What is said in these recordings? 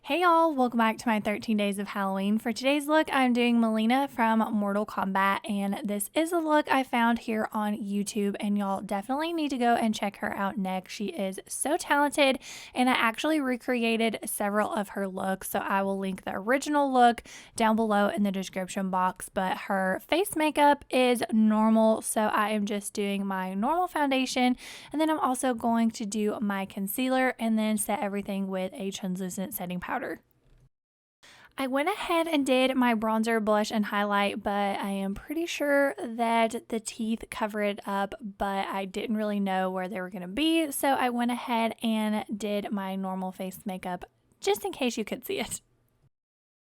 Hey y'all, welcome back to my 13 days of Halloween. For today's look, I'm doing Mileena from Mortal Kombat, and this is a look I found here on YouTube, and y'all definitely need to go and check her out next. She is so talented, and I actually recreated several of her looks, so I will link the original look down below in the description box, but her face makeup is normal, so I am just doing my normal foundation, and then I'm also going to do my concealer and then set everything with a translucent setting powder. I went ahead and did my bronzer, blush, and highlight, but I am pretty sure that the teeth cover it up, but I didn't really know where they were going to be, so I went ahead and did my normal face makeup just in case you could see it.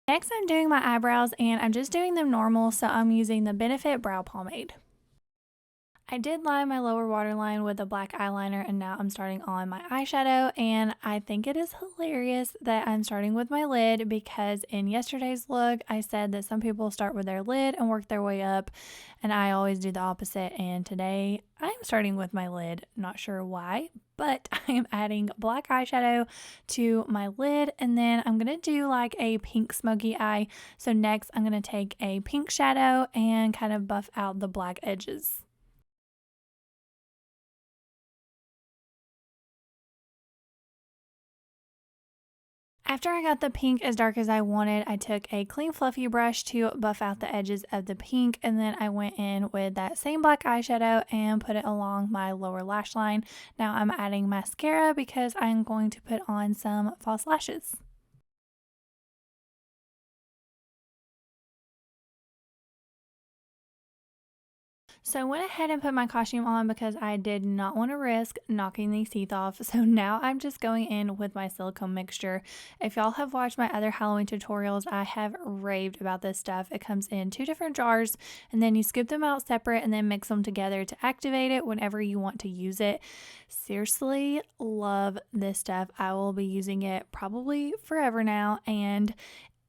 Next, I'm doing my eyebrows, and I'm just doing them normal, so I'm using the Benefit Brow Pomade. I did line my lower waterline with a black eyeliner, and now I'm starting on my eyeshadow, and I think it is hilarious that I'm starting with my lid because in yesterday's look I said that some people start with their lid and work their way up, and I always do the opposite, and today I'm starting with my lid. Not sure why, but I am adding black eyeshadow to my lid, and then I'm going to do like a pink smoky eye. So next I'm going to take a pink shadow and kind of buff out the black edges. After I got the pink as dark as I wanted, I took a clean fluffy brush to buff out the edges of the pink, and then I went in with that same black eyeshadow and put it along my lower lash line. Now I'm adding mascara because I'm going to put on some false lashes. So I went ahead and put my costume on because I did not want to risk knocking these teeth off. So now I'm just going in with my silicone mixture. If y'all have watched my other Halloween tutorials, I have raved about this stuff. It comes in 2 different jars, and then you scoop them out separate and then mix them together to activate it whenever you want to use it. Seriously, love this stuff. I will be using it probably forever now, and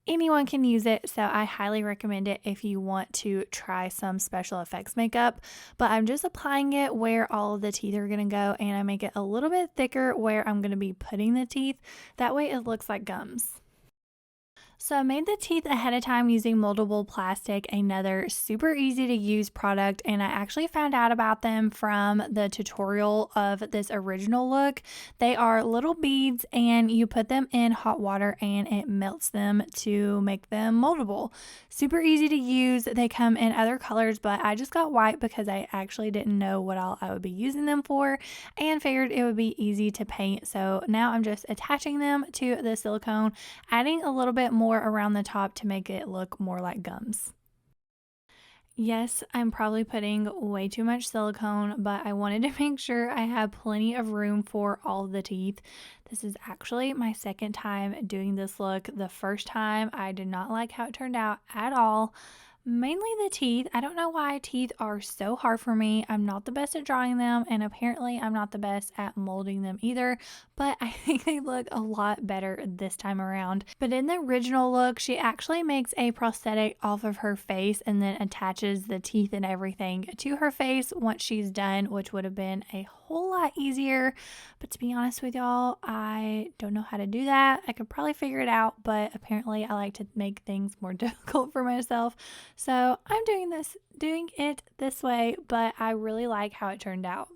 anyone can use it, so I highly recommend it if you want to try some special effects makeup. But I'm just applying it where all of the teeth are going to go, and I make it a little bit thicker where I'm going to be putting the teeth. That way it looks like gums. So I made the teeth ahead of time using moldable plastic, another super easy to use product, and I actually found out about them from the tutorial of this original look. They are little beads, and you put them in hot water and it melts them to make them moldable. Super easy to use. They come in other colors, but I just got white because I actually didn't know what all I would be using them for and figured it would be easy to paint. So now I'm just attaching them to the silicone, adding a little bit more around the top to make it look more like gums. Yes, I'm probably putting way too much silicone, but I wanted to make sure I had plenty of room for all of the teeth. This is actually my second time doing this look. The first time I did not like how it turned out at all. Mainly the teeth. I don't know why teeth are so hard for me. I'm not the best at drawing them, and apparently I'm not the best at molding them either, but I think they look a lot better this time around. But in the original look, she actually makes a prosthetic off of her face and then attaches the teeth and everything to her face once she's done, which would have been a whole lot easier. But to be honest with y'all, I don't know how to do that. I could probably figure it out, but apparently I like to make things more difficult for myself. So I'm doing it this way, but I really like how it turned out.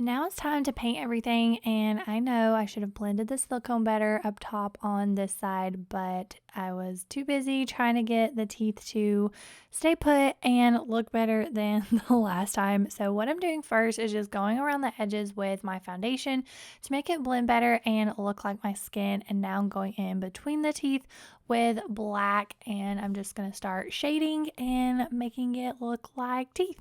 Now it's time to paint everything, and I know I should have blended the silicone better up top on this side, but I was too busy trying to get the teeth to stay put and look better than the last time. So what I'm doing first is just going around the edges with my foundation to make it blend better and look like my skin, and now I'm going in between the teeth with black, and I'm just going to start shading and making it look like teeth.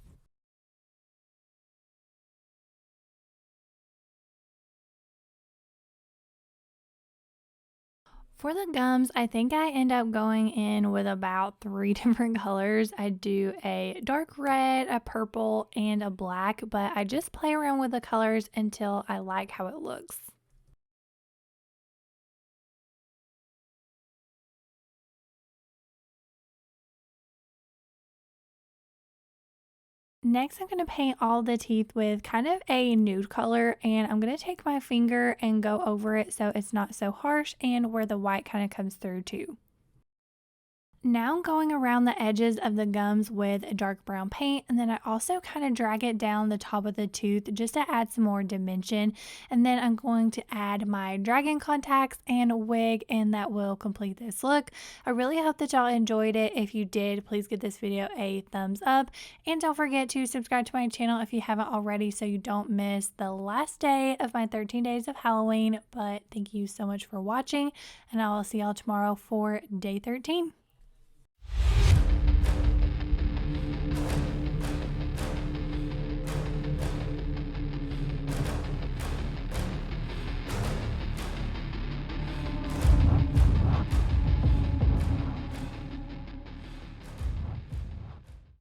For the gums, I think I end up going in with about 3 different colors. I do a dark red, a purple, and a black, but I just play around with the colors until I like how it looks. Next, I'm going to paint all the teeth with kind of a nude color, and I'm going to take my finger and go over it so it's not so harsh and where the white kind of comes through too. Now I'm going around the edges of the gums with a dark brown paint, and then I also kind of drag it down the top of the tooth just to add some more dimension. And then I'm going to add my dragon contacts and a wig, and that will complete this look. I really hope that y'all enjoyed it. If you did, please give this video a thumbs up, and don't forget to subscribe to my channel if you haven't already so you don't miss the last day of my 13 days of Halloween. But thank you so much for watching, and I will see y'all tomorrow for day 13.